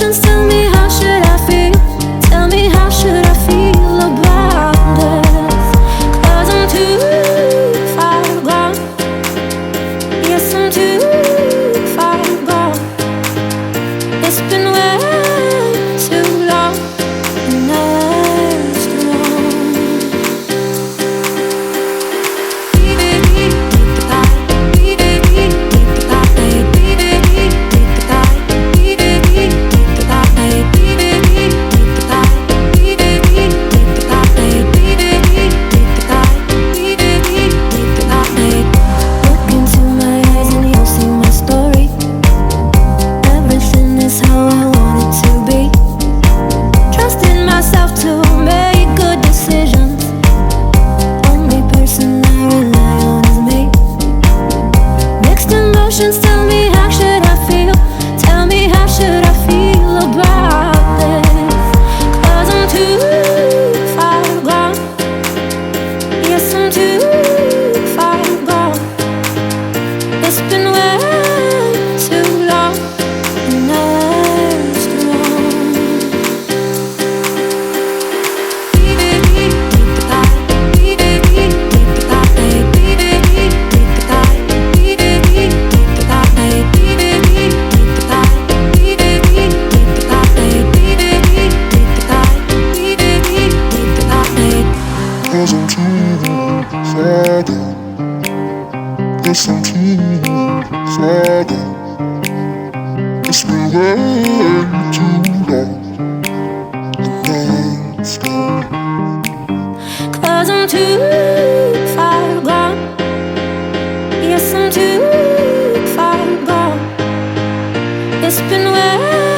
emotions, tell me how should I feel? Tell me how should I feel about this? 'Cause I'm too far gone. Yes, I'm too far gone. It's been way too long, and that's wrong. Look into my eyes and you'll see my story. Everything is how I want it to be. Trusting myself to make good decisions. Only person I rely on is me. Mixed emotions, tell me how should I feel? Tell me how should I feel about this? 'Cause I'm too far gone. Yes, I'm too far gone. It's been way too long, and that's wrong. Cause I'm too far gone. Yes, I'm too far gone. It's been way too long, and that's gone. 'Cause I'm too far gone. Yes, I'm too far gone. It's been way